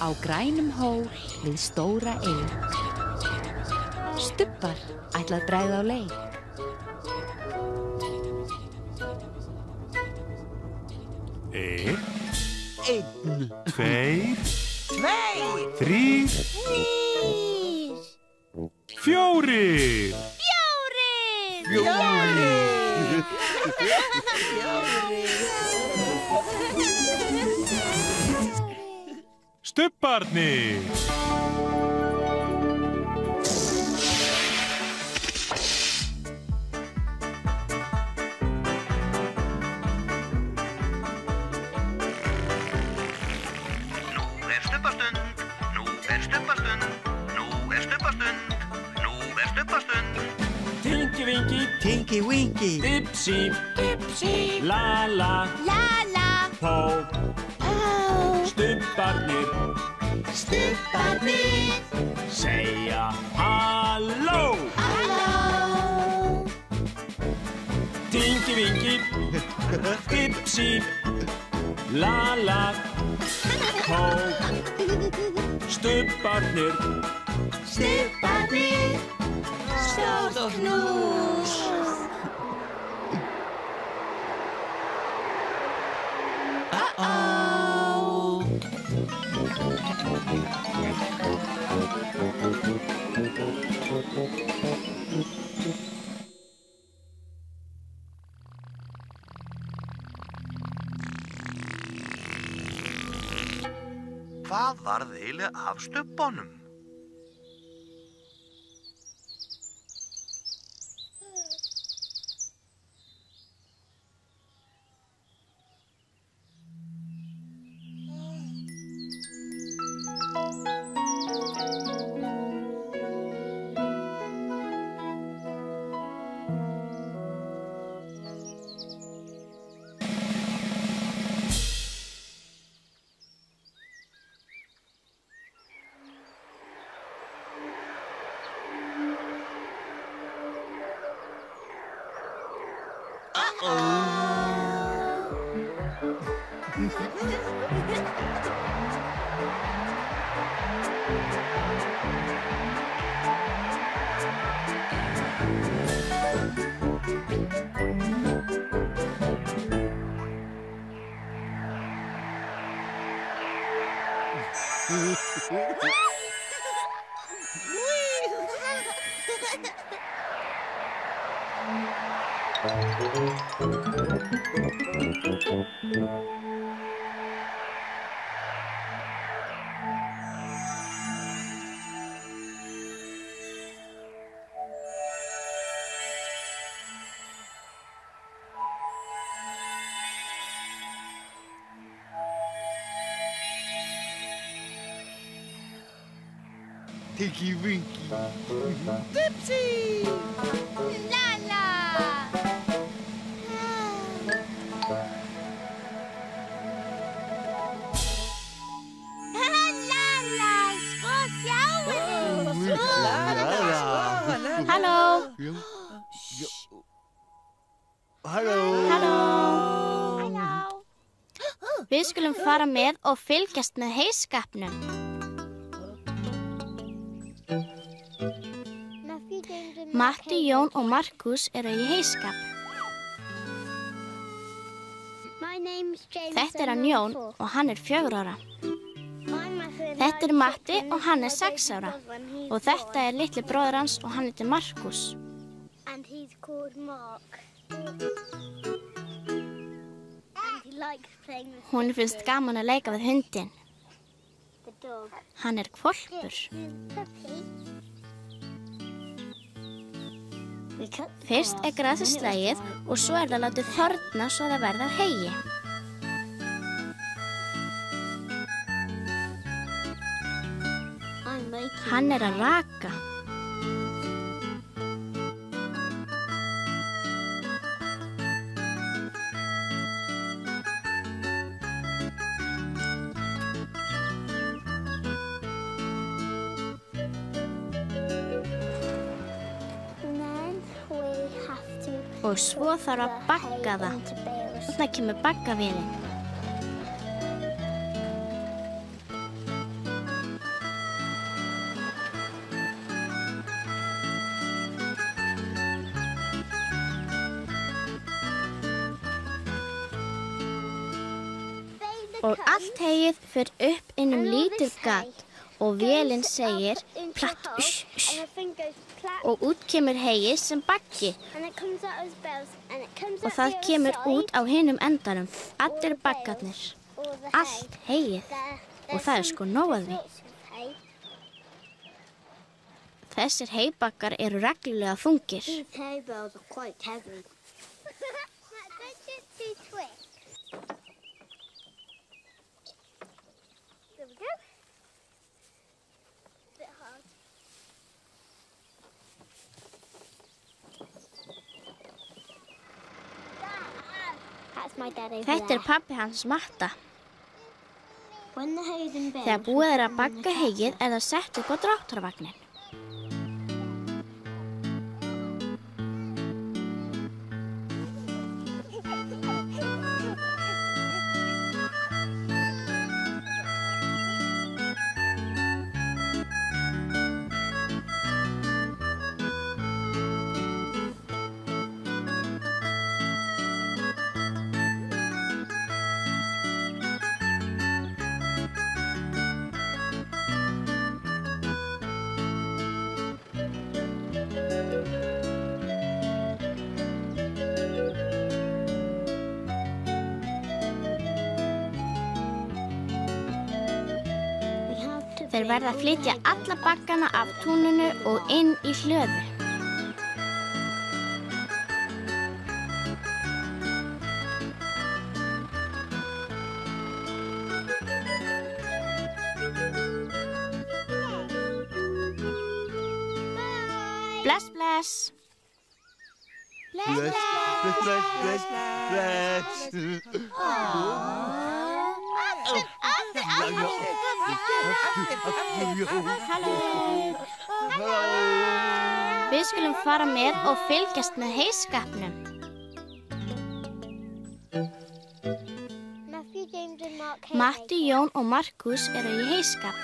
á grænum hól við stóra eig. Stubbar ætla að bregða á leik. Einn, Tveir, þrír, fjórir. Stubbarnir. Tinky Winky, Dipsy, la, Pó, Stubbarnir, segja halló. Tinky Winky, Dipsy, la, Pó, Stubbarnir, Stórt knús. Hvað varð eiginlega af stubbanum? Tinky Winky, Dipsy! La! Sko sjáið! Halló! Halló! Við skulum fara með og fylgjast með heyskapnum. Matti, Jón og Markus eru í heyskap. Þetta er hann Jón og hann er 4 ára. Þetta er Matti og hann er 6 ára. Og þetta er litli bróðir hans og hann heitir Markus. Hún finnst gaman að leika við hundinn. Hann er hvolpur. Fyrst er grasið slegið og svo er það látið þorna svo það verða að heyi. Hann er að raka. Og svo þarf að bagga það. Þarna kemur baggavélin. Og allt heyið fer upp inn lítið gat og vélinn segir platt, og út kemur heyið sem baggi og það kemur út á hinum endanum, allir baggarnir, allt heyið og það sko nóg af því. Þessir heybaggar eru reglulega þungir. Þetta pabbi hans Matta. Þegar búið að bagga heyið eða sett upp á dráttarvagnin. Þeir verða að flytja alla baggana af túninu og inn í hlöðu. Bless, bless. Bless, bless, bless, bless, bless. Við skulum fara með og fylgjast með heyskapnum. Matti, Jón og Markus eru í heyskap.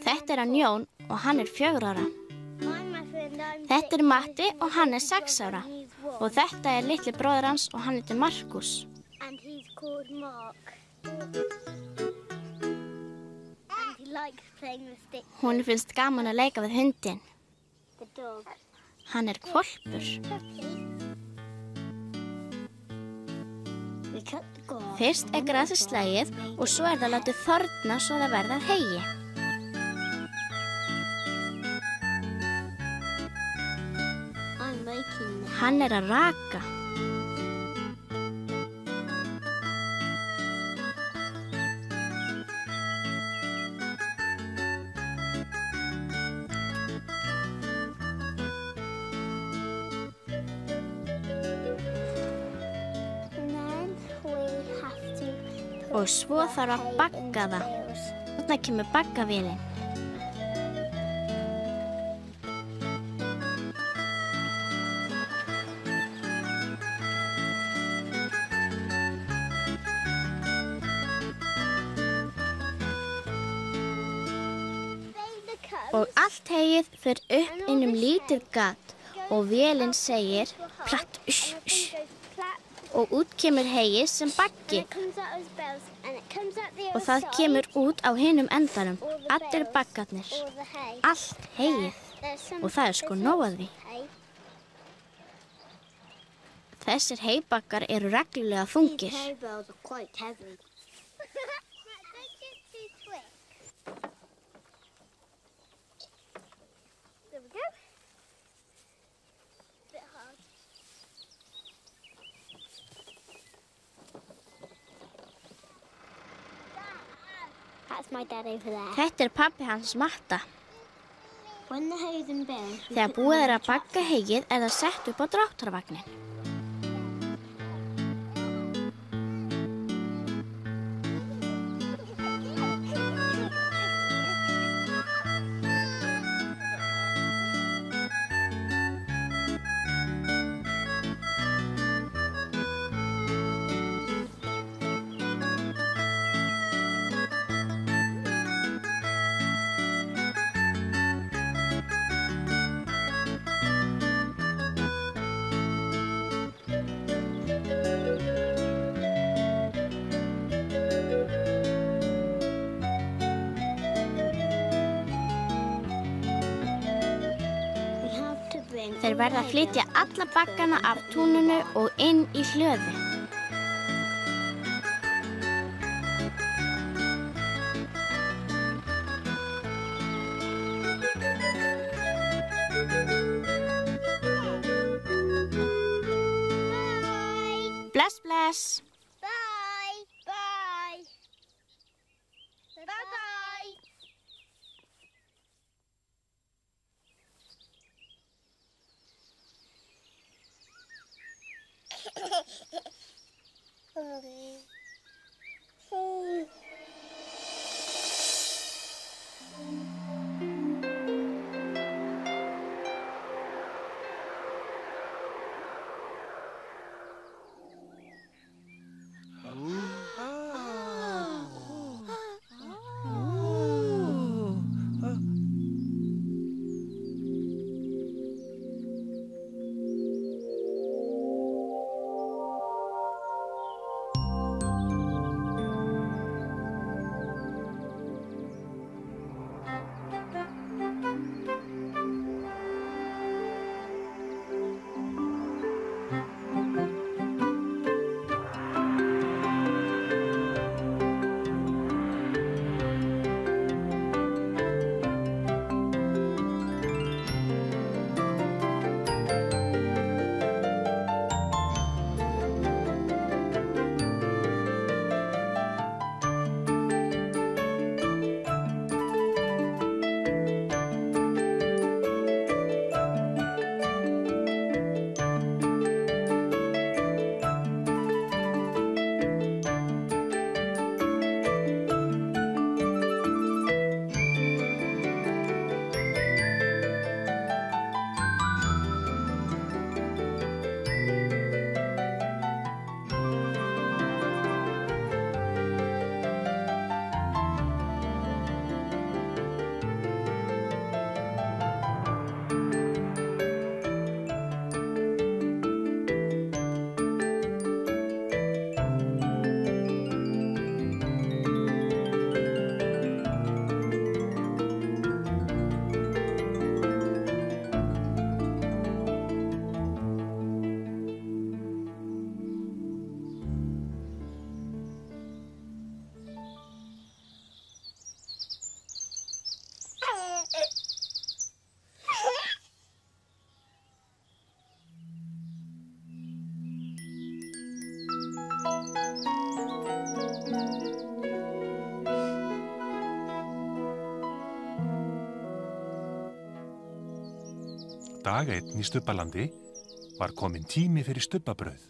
Þetta hann Jón og hann 4 ára. Þetta Matti og hann 6 ára. Og þetta litli bróðir hans og hann heitir Markus. Hún finnst gaman að leika við hundinn. Hann hvolpur. Fyrst grasið slegið og svo það látið þorna svo það verða heyi. Hann að raka. Og svo þarf að bagga það. Þarna kemur baggavélin. Og allt heyið fer upp inn lítið gat og vélinn segir platt, og út kemur heyið sem baggi og það kemur út á hinum endanum, allir baggarnir, allt heyið og það sko nóg af því. Þessir heybaggar eru reglulega þungir. Þetta pabbi hans Matta. Þegar búið að bagga heyið eða sett upp á dráttarvagnin. Þeir verða að flytja alla baggana af túninu og inn í hlöðu. Bless, bless. Bye. Bye. Bye-bye. Dag einn í Stubbalandi var kominn tími fyrir stubbabrauð.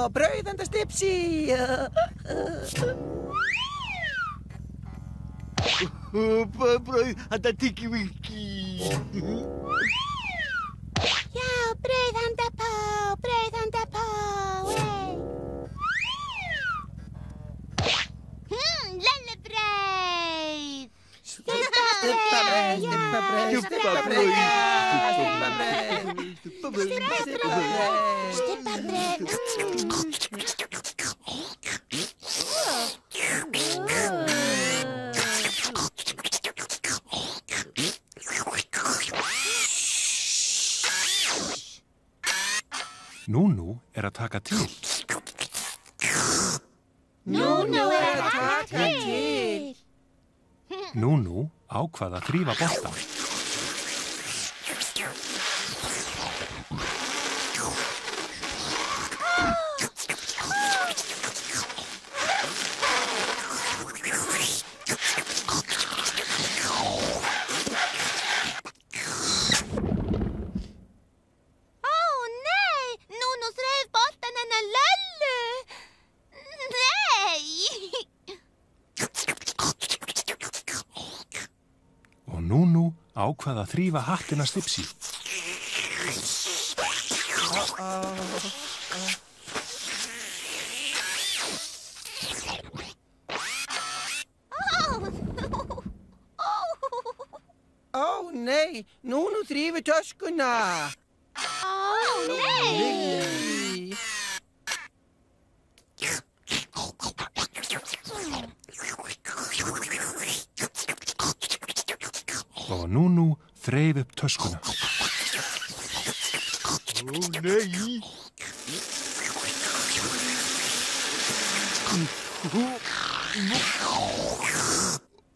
Brauð handa Stipsi. Brauð handa Tikki-Wiki. Já, brauð handa Pó, brauð handa Pó. Lallebrauð. Stubbabrauð. Núnú er að taka til. Núnú er að taka til. Núnú ákvað að þrífa boltann. ákvað að þrífa hattina Stipsi. Ó, nei, Núnú þrífur töskuna. Nei. Og Núnú þreif upp töskuna. Ó, nei.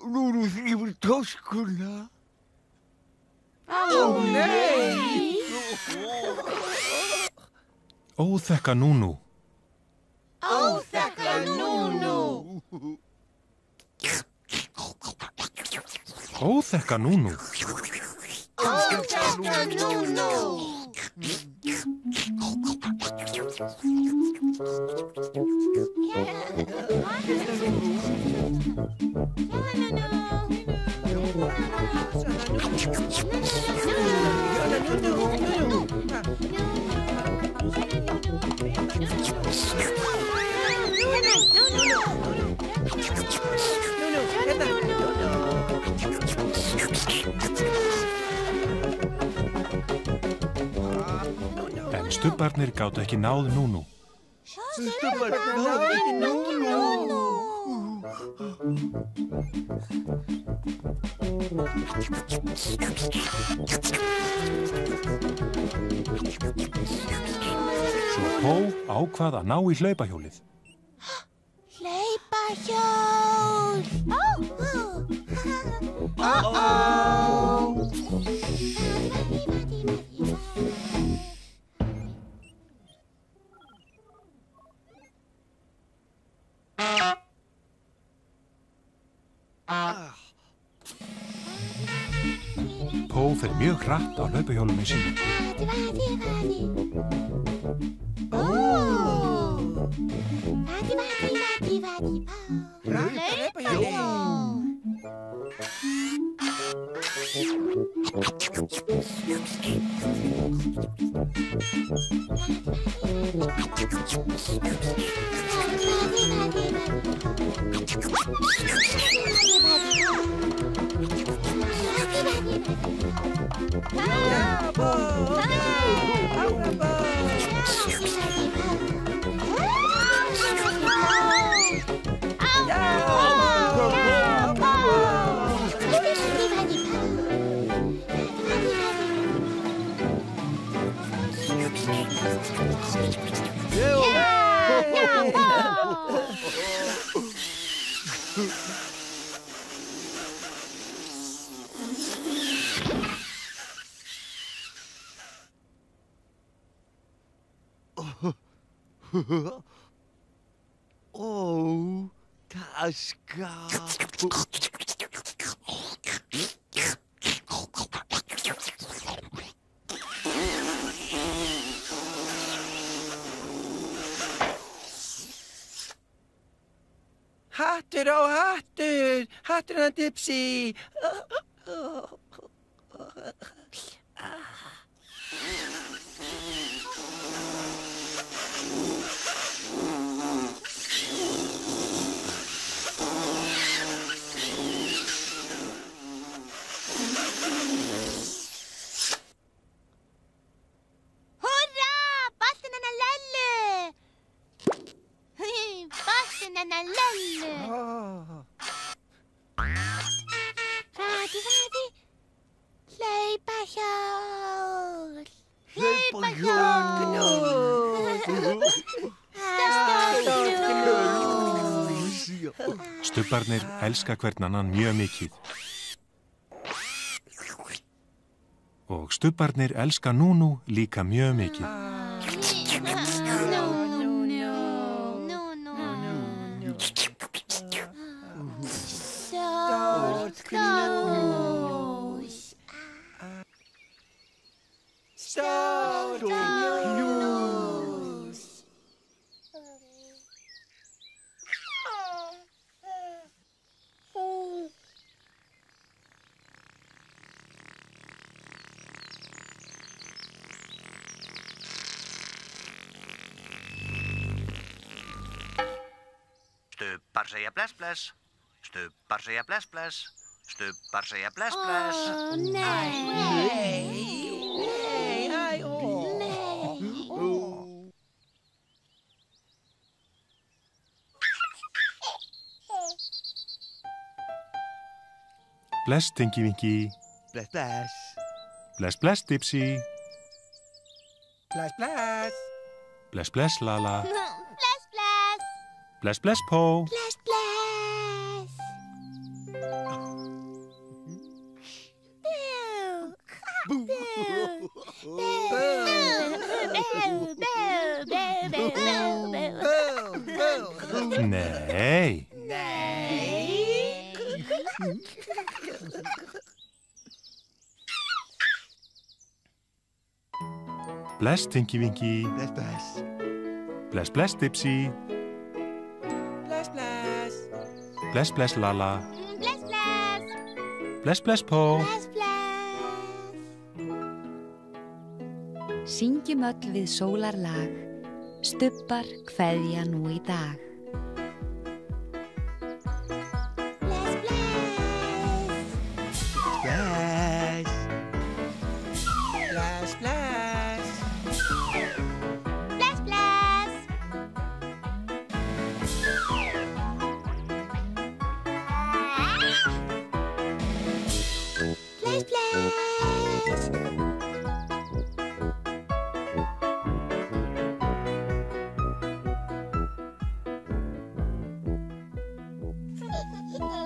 Núnú þrífur töskuna. Ó, nei. Óþekka Núnú. Óþekka Núnú. Óþekka Núnú. Óþekka Núnú. En stubbarnir gátu ekki náð Núnú. Svo Pó ákvað að ná í hlaupahjólið. Hlaupahjól. Pó fer mjög hratt á hlaupahjólinu sínu. Ó, taska. Hattur og hattur, hatturinn að Dipsy. Hurra, boltinn hennar Lellu. Boltinn hennar Lellu. Fati, fati. Hlaupahjól. Stubbarnir elska hvern annan mjög mikið. Og stubbarnir elska Núnú líka mjög mikið. Stubbar segja bless, bless. Stubbar segja bless, bless. Stubbar segja bless, bless. Bless, Tinky Winky. Bless, bless. Bless, bless, Dipsy. Bless, bless. Bless, bless, Lala. Bless, bless. Bless, bless, Po. Bless, bless. Boo. Nei. Bless, Tinky Winky. Bless, bless. Bless, bless, Dipsy. Bless, bless. Bless, bless, Lala. Bless, bless. Bless, bless, Po. Bless, bless. Syngjum öll við sólarlag, stubbar kveðja nú í dag. Bless, bless. Bless. Bless, bless. Bless, bless. Bless, bless.